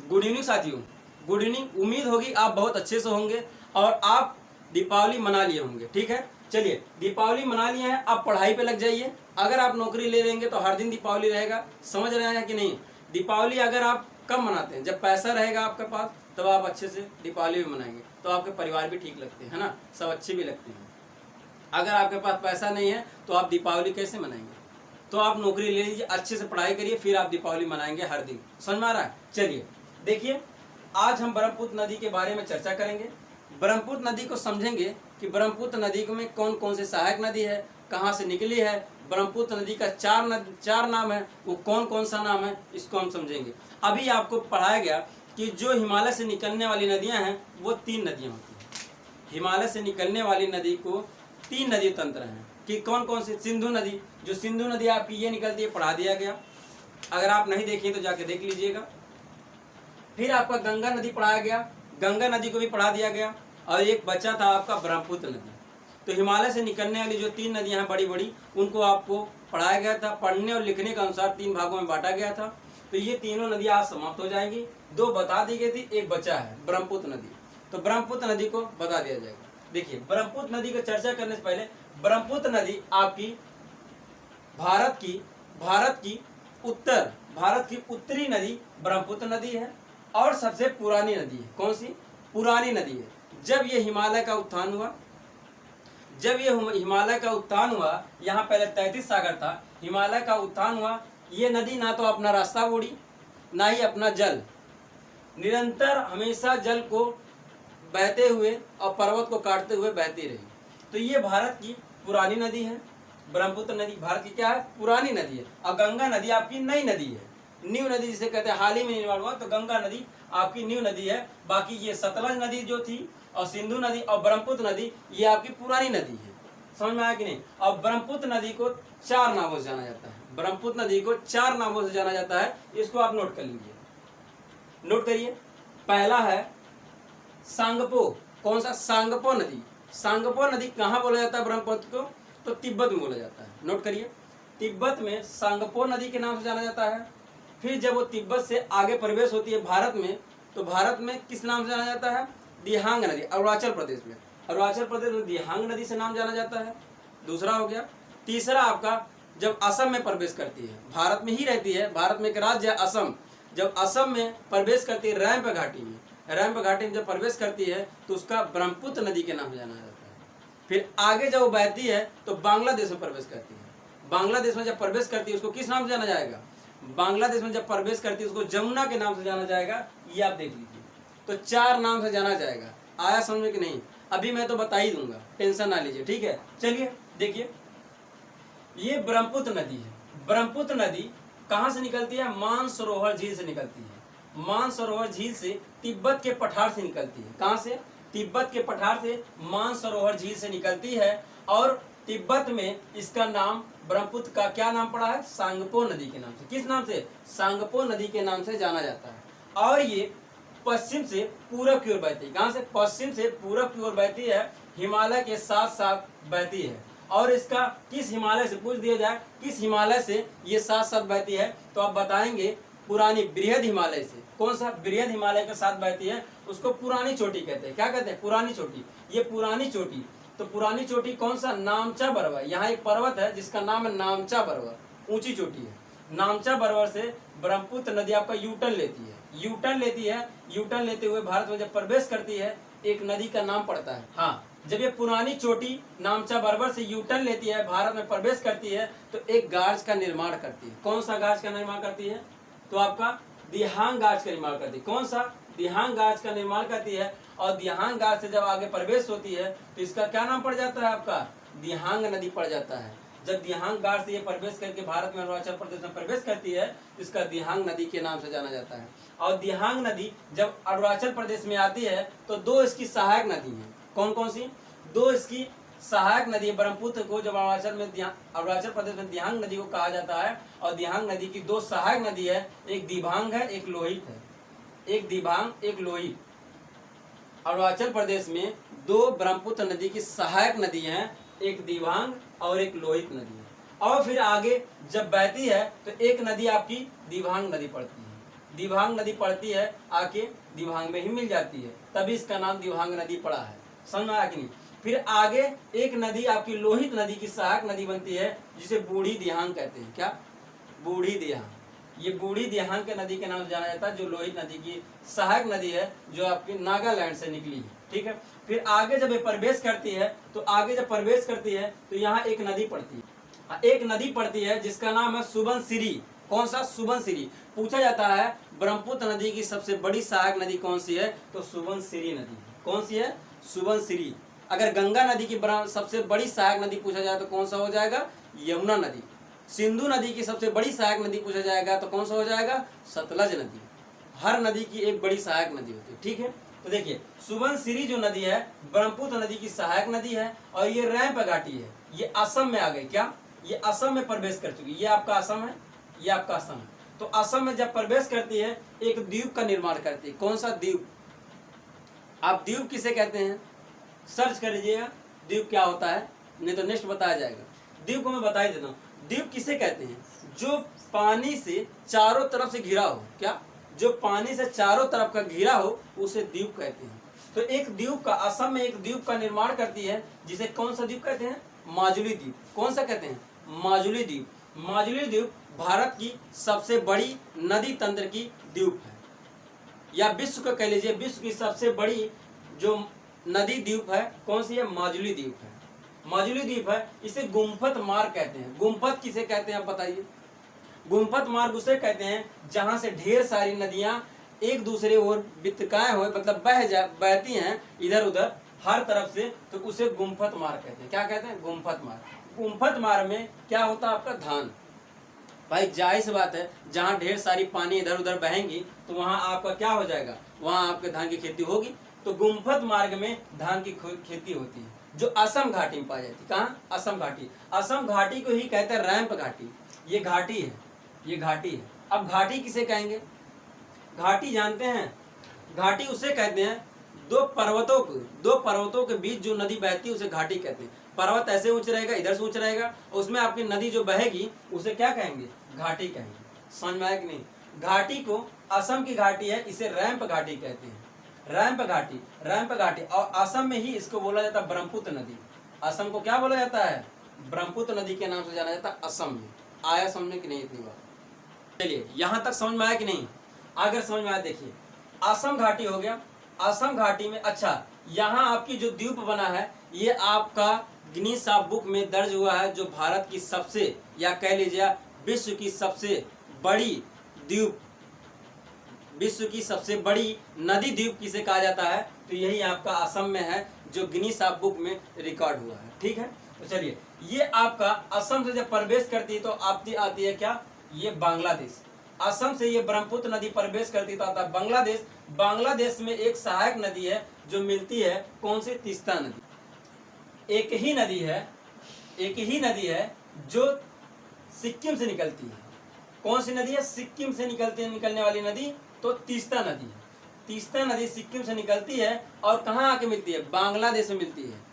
Good evening साथियों, good evening. उम्मीद होगी आप बहुत अच्छे से होंगे और आप दीपावली मना लिए होंगे। ठीक है, चलिए दीपावली मना लिए हैं, आप पढ़ाई पे लग जाइए। अगर आप नौकरी ले लेंगे तो हर दिन दीपावली रहेगा, समझ रहे हैं कि नहीं। दीपावली अगर आप कब मनाते हैं, जब पैसा रहेगा आपके पास, तब आप अच्छे से दीपावली भी मनाएंगे तो आपके परिवार भी ठीक लगते हैं, है ना, सब अच्छे भी लगते हैं। अगर आपके पास पैसा नहीं है तो आप दीपावली कैसे मनाएंगे। तो आप नौकरी ले लीजिए, अच्छे से पढ़ाई करिए, फिर आप दीपावली मनाएंगे हर दिन। समझ में आ रहा है। चलिए देखिए, आज हम ब्रह्मपुत्र नदी के बारे में चर्चा करेंगे। ब्रह्मपुत्र नदी को समझेंगे कि ब्रह्मपुत्र नदी में कौन कौन से सहायक नदी है, कहाँ से निकली है। ब्रह्मपुत्र नदी का चार नाम है, वो कौन कौन सा नाम है, इसको हम समझेंगे। अभी आपको पढ़ाया गया कि जो हिमालय से निकलने वाली नदियाँ हैं वो 3 नदियाँ होती हैं। हिमालय से निकलने वाली नदी को 3 नदी तंत्र हैं कि कौन कौन सी। सिंधु नदी, जो सिंधु नदी आपकी ये निकलती है, पढ़ा दिया गया। अगर आप नहीं देखें तो जाके देख लीजिएगा। फिर आपका गंगा नदी पढ़ाया गया, गंगा नदी को भी पढ़ा दिया गया। और एक बचा था आपका ब्रह्मपुत्र नदी। तो हिमालय से निकलने वाली जो 3 नदियां हैं बड़ी बड़ी, उनको आपको पढ़ाया गया था। पढ़ने और लिखने के अनुसार 3 भागों में बांटा गया था। तो ये तीनों नदियां आज समाप्त हो जाएंगी। 2 बता दी गई थी, एक बचा है ब्रह्मपुत्र नदी। तो ब्रह्मपुत्र नदी को बता दिया जाएगा। देखिए, ब्रह्मपुत्र नदी की चर्चा करने से पहले, ब्रह्मपुत्र नदी आपकी भारत की उत्तरी नदी ब्रह्मपुत्र नदी है और सबसे पुरानी नदी है। कौन सी? पुरानी नदी है। जब ये हिमालय का उत्थान हुआ, यहाँ पहले 33 सागर था, हिमालय का उत्थान हुआ। ये नदी ना तो अपना रास्ता मोड़ी, ना ही अपना जल, निरंतर हमेशा जल को बहते हुए और पर्वत को काटते हुए बहती रही। तो ये भारत की पुरानी नदी है। ब्रह्मपुत्र नदी भारत की क्या है? पुरानी नदी है। और गंगा नदी आपकी नई नदी है, न्यू नदी जिसे कहते हैं, हाल ही में निर्माण हुआ। तो गंगा नदी आपकी न्यू नदी है। बाकी ये सतलज नदी जो थी और सिंधु नदी और ब्रह्मपुत्र नदी, ये आपकी पुरानी नदी है। समझ में आया कि नहीं। और ब्रह्मपुत्र नदी को 4 नामों से जाना जाता है। ब्रह्मपुत्र नदी को 4 नामों से जाना जाता है। इसको आप नोट कर लीजिए, नोट करिए। पहला है सांगपो। कौन सा? सांगपो नदी। सांगपो नदी कहाँ बोला जाता है ब्रह्मपुत्र को? तो तिब्बत में बोला जाता है। नोट करिए, तिब्बत में सांगपो नदी के नाम से जाना जाता है। फिर जब वो तिब्बत से आगे प्रवेश होती है भारत में, तो भारत में किस नाम से जाना जाता है? दिहांग नदी। अरुणाचल प्रदेश में दिहांग नदी से नाम जाना जाता है। दूसरा हो गया। तीसरा आपका, जब असम में प्रवेश करती है, भारत में ही रहती है, भारत में एक राज्य है असम। जब असम में प्रवेश करती है रैंप घाटी में जब प्रवेश करती है, तो उसका ब्रह्मपुत्र नदी के नाम से जाना जाता है। फिर आगे जब वो बहती है तो बांग्लादेश में प्रवेश करती है। बांग्लादेश में जब प्रवेश करती है उसको किस नाम से जाना जाएगा? बांग्लादेश में जब प्रवेश करती है उसको जमुना के नाम से जाना जाएगा। ये आप देख लीजिए। तो 4 नाम से जाना जाएगा। आया समझ में कि नहीं? अभी मैं तो बता ही दूंगा, टेंशन ना लीजिए। ठीक है, चलिए देखिए, ये ब्रह्मपुत्र नदी है। ब्रह्मपुत्र नदी कहाँ से निकलती है? मानसरोवर झील से निकलती है। मानसरोवर झील से तिब्बत के पठार से निकलती है। कहाँ से? तिब्बत के पठार से मानसरोवर झील से निकलती है। और तिब्बत में इसका नाम, ब्रह्मपुत्र का क्या नाम पड़ा है? सांगपो नदी के नाम से। किस नाम से? सांगपो नदी के नाम से जाना जाता है। और ये पश्चिम से पूरब की ओर बहती है। कहाँ से? पश्चिम से पूरब की ओर बहती है, हिमालय के साथ साथ बहती है। और इसका किस हिमालय से, पूछ दिया जाए किस हिमालय से ये साथ साथ बहती है, तो आप बताएंगे पुरानी बृहद हिमालय से। कौन सा? बृहद हिमालय के साथ बहती है, उसको पुरानी चोटी कहते हैं। क्या कहते हैं? पुरानी चोटी। ये पुरानी चोटी, तो पुरानी चोटी कौन सा? नामचा बरवा। यहाँ एक पर्वत है जिसका नाम है नामचा बरवा, ऊंची चोटी है। नामचा बरवा से ब्रह्मपुत्र नदी आपका यूटर्न लेती है। यूटर्न लेते हुए भारत में जब प्रवेश करती है, एक नदी का नाम पड़ता है। हाँ, जब ये पुरानी चोटी नामचा बरवा से यूटर्न लेती है, भारत में प्रवेश करती है, तो एक गाज का निर्माण करती है। कौन सा गाज का निर्माण करती है? तो आपका दिहांग गाज का निर्माण करती है। कौन सा? दिहांग गाज का निर्माण करती है। और दिहांग गाज से जब आगे प्रवेश होती है तो इसका क्या नाम पड़ जाता है? आपका दिहांग नदी पड़ जाता है। जब दिहांग गाज से ये प्रवेश करके भारत में अरुणाचल प्रदेश में प्रवेश करती है, तो इसका दिहांग नदी के नाम से जाना जाता है। और दिहांग नदी जब अरुणाचल प्रदेश में आती है तो 2 इसकी सहायक नदी हैं। कौन कौन सी? 2 इसकी सहायक नदी है। ब्रह्मपुत्र को जब अरुणाचल प्रदेश में दिहांग नदी को कहा जाता है। और दिहांग नदी की 2 सहायक नदी है, एक दिबांग है, एक लोहित है। एक दिबांग, एक लोहित। अरुणाचल प्रदेश में 2 ब्रह्मपुत्र नदी की सहायक नदी हैं, एक दिबांग और एक लोहित नदी है। और फिर आगे जब बहती है तो एक नदी आपकी दिबांग नदी पड़ती है। दिबांग नदी पड़ती है आके दिबांग में ही मिल जाती है, तभी इसका नाम दिबांग नदी पड़ा है। समझ में आया कि नहीं। फिर आगे एक नदी आपकी लोहित नदी की सहायक नदी बनती है जिसे बूढ़ी दिहांग कहते हैं। क्या? बूढ़ी दिहांग। ये बूढ़ी दिहांग के नदी के नाम से जाना जाता है, जो लोहित नदी की सहायक नदी है जो आपकी नागालैंड से निकली है। ठीक है। फिर आगे जब ये प्रवेश करती है तो आगे जब प्रवेश करती है तो यहाँ एक नदी पड़ती है, एक नदी पड़ती है जिसका नाम है सुबनसिरी। कौन सा? सुबनसिरी। पूछा जाता है ब्रह्मपुत्र नदी की सबसे बड़ी सहायक नदी कौन सी है, तो सुबनसिरी नदी। कौन सी है? सुबनसिरी। अगर गंगा नदी की सबसे बड़ी सहायक नदी पूछा जाए तो कौन सा हो जाएगा? यमुना नदी। सिंधु नदी की सबसे बड़ी सहायक नदी पूछा जाएगा तो कौन सा हो जाएगा? सतलज नदी। हर नदी की एक बड़ी सहायक नदी होती है। ठीक है। तो देखिए सुबनसिरी जो नदी है ब्रह्मपुत्र नदी की सहायक नदी है और ये रैंप घाटी है। ये असम में आ गई। क्या? ये असम में प्रवेश कर चुकी है। ये आपका असम है, ये आपका असम है। तो असम में जब प्रवेश करती है एक द्वीप का निर्माण करती है। कौन सा द्वीप? आप द्वीप किसे कहते हैं सर्च कर लीजिएगा, द्वीप क्या होता है, नहीं तो नेक्स्ट बताया जाएगा। द्वीप को मैं बता ही देता हूँ। द्वीप किसे कहते हैं? जो पानी से चारों तरफ से घिरा हो। क्या? जो पानी से चारों तरफ का घिरा हो उसे द्वीप कहते हैं। तो एक द्वीप का, असम में एक द्वीप का निर्माण करती है जिसे कौन सा द्वीप कहते हैं? माजुली द्वीप। कौन सा कहते हैं? माजुली द्वीप। माजुली द्वीप भारत की सबसे बड़ी नदी तंत्र की द्वीप है, या विश्व का कह लीजिए विश्व की सबसे बड़ी जो नदी द्वीप है। कौन सी है? माजुली द्वीप है। माजुली द्वीप है। इसे गुम्फत मार्ग कहते हैं। गुम्फत किसे कहते हैं आप बताइए? गुम्फत मार्ग उसे कहते हैं जहां से ढेर सारी नदियां एक दूसरे ओर वितकाएं हुए मतलब बहती हैं इधर उधर हर तरफ से, तो उसे गुम्फत मार्ग कहते हैं। क्या कहते हैं? गुम्फत मार्ग। गुम्फत मार्ग में क्या होता है? आपका धान। भाई जाहिर सी बात है, जहाँ ढेर सारी पानी इधर उधर बहेंगी तो वहाँ आपका क्या हो जाएगा? वहाँ आपके धान की खेती होगी। तो गुम्फत मार्ग में धान की खेती होती है जो असम घाटी में पाई जाती है। कहाँ? असम घाटी। असम घाटी को ही कहते हैं रैंप घाटी। ये घाटी है, ये घाटी है। अब घाटी किसे कहेंगे? घाटी जानते हैं? घाटी उसे कहते हैं दो पर्वतों के बीच जो नदी बहती है उसे घाटी कहते हैं। पर्वत ऐसे ऊंच रहेगा, इधर से ऊंच रहेगा, उसमें आपकी नदी जो बहेगी उसे क्या कहेंगे? घाटी कहेंगे। समझ में आया कि नहीं? घाटी को असम की घाटी है, इसे रैंप घाटी कहते हैं। रैंप घाटी, रैंप घाटी। और असम में ही इसको बोला जाता है ब्रह्मपुत्र नदी। असम को क्या बोला जाता है? ब्रह्मपुत्र नदी के नाम से जाना जाता है असम में। आया समझ में कि नहीं इतनी बात? चलिए यहाँ तक समझ में आया कि नहीं? अगर समझ में आया देखिए, असम घाटी हो गया। असम घाटी में अच्छा यहाँ आपकी जो द्वीप बना है ये आपका गिनीज बुक में दर्ज हुआ है, जो भारत की सबसे या कह लीजिए विश्व की सबसे बड़ी द्वीप, विश्व की सबसे बड़ी नदी द्वीप किसे कहा जाता है? तो यही आपका असम में है जो गिनीज बुक में रिकॉर्ड हुआ है। ठीक है। तो चलिए ये आपका असम से जब प्रवेश करती है तो आती है क्या? ये बांग्लादेश। असम से ये ब्रह्मपुत्र नदी प्रवेश करती तो आता है बांग्लादेश। बांग्लादेश में एक सहायक नदी है जो मिलती है। कौन सी? तीस्ता नदी। एक ही नदी है जो सिक्किम से निकलती है। कौन सी नदी है? सिक्किम से निकलने वाली नदी तो तीस्ता नदी है। तीस्ता नदी सिक्किम से निकलती है और कहाँ आके मिलती है? बांग्लादेश में मिलती है।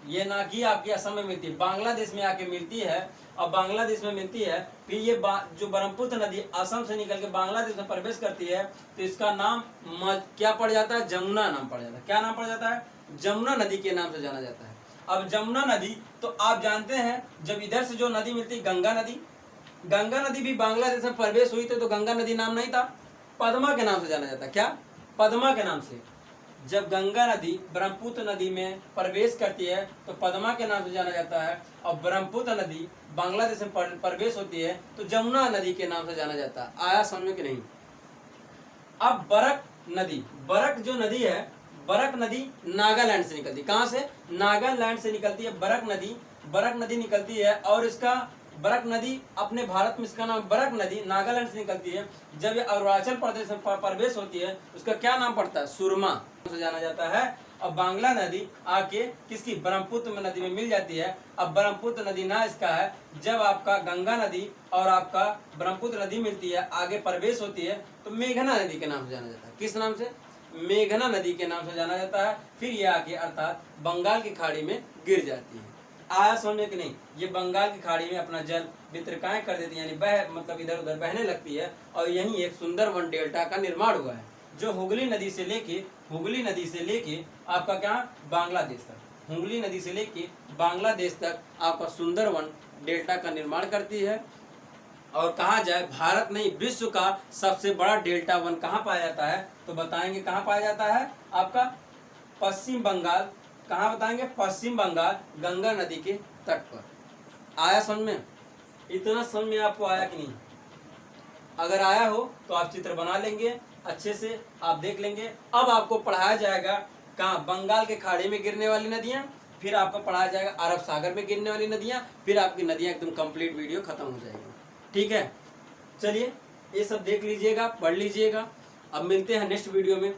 ये ना कि आपके असम में मिलती है, बांग्लादेश में आके मिलती है। और बांग्लादेश में मिलती है फिर ये जो ब्रह्मपुत्र नदी असम से निकल के बांग्लादेश में प्रवेश करती है तो इसका नाम क्या पड़ जाता है? जमुना नाम पड़ जाता है। क्या नाम पड़ जाता है? जमुना नदी के नाम से जाना जाता है। अब जमुना नदी तो आप जानते हैं जब इधर से जो नदी मिलती है गंगा नदी, गंगा नदी भी बांग्लादेश में प्रवेश हुई तो गंगा नदी नाम नहीं था, पद्मा के नाम से जाना जाता है। क्या? पद्मा के नाम से। जब गंगा नदी ब्रह्मपुत्र नदी में प्रवेश करती है तो पद्मा के नाम से जाना जाता है, और ब्रह्मपुत्र नदी बांग्लादेश में प्रवेश होती है तो जमुना नदी के नाम से जाना जाता है। आया समझ में कि नहीं? अब बरक नदी, बरक जो नदी है, बरक नदी नागालैंड से निकलती है। कहाँ से? नागालैंड से निकलती है बरक नदी निकलती है। और इसका बरक नदी अपने भारत में इसका नाम बरक नदी नागालैंड से निकलती है। जब ये अरुणाचल प्रदेश में प्रवेश होती है उसका क्या नाम पड़ता है? सुरमा से जाना जाता है। और बांग्ला नदी आके किसकी? ब्रह्मपुत्र नदी में मिल जाती है। अब ब्रह्मपुत्र नदी ना इसका है, जब आपका गंगा नदी और आपका ब्रह्मपुत्र नदी मिलती है आगे प्रवेश होती है तो मेघना नदी के नाम से जाना जाता है। किस नाम से? मेघना नदी के नाम से जाना जाता है। फिर ये आके अर्थात बंगाल की खाड़ी में गिर जाती है। आया समझ में कि नहीं। ये बंगाल की खाड़ी में अपना जल वितरकाएं कर देती है, यानी बह मतलब इधर उधर बहने लगती है, और यहीं एक सुंदरवन डेल्टा का निर्माण हुआ है, जो हुगली नदी से लेके आपका क्या बांग्लादेश तक, हुगली नदी से लेके बांग्लादेश तक आपका सुंदरवन डेल्टा का निर्माण करती है। और कहा जाए भारत नहीं विश्व का सबसे बड़ा डेल्टा वन कहाँ पाया जाता है, तो बताएंगे कहाँ पाया जाता है, आपका पश्चिम बंगाल। कहाँ बताएंगे, पश्चिम बंगाल गंगा नदी के तट पर। आया समझ में, इतना समझ में आपको आया कि नहीं? अगर आया हो तो आप चित्र बना लेंगे, अच्छे से आप देख लेंगे। अब आपको पढ़ाया जाएगा कहाँ, बंगाल के खाड़ी में गिरने वाली नदियाँ, फिर आपको पढ़ाया जाएगा अरब सागर में गिरने वाली नदियाँ, फिर आपकी नदियाँ एकदम कंप्लीट वीडियो खत्म हो जाएगी। ठीक है, चलिए ये सब देख लीजिएगा, पढ़ लीजिएगा। अब मिलते हैं नेक्स्ट वीडियो में।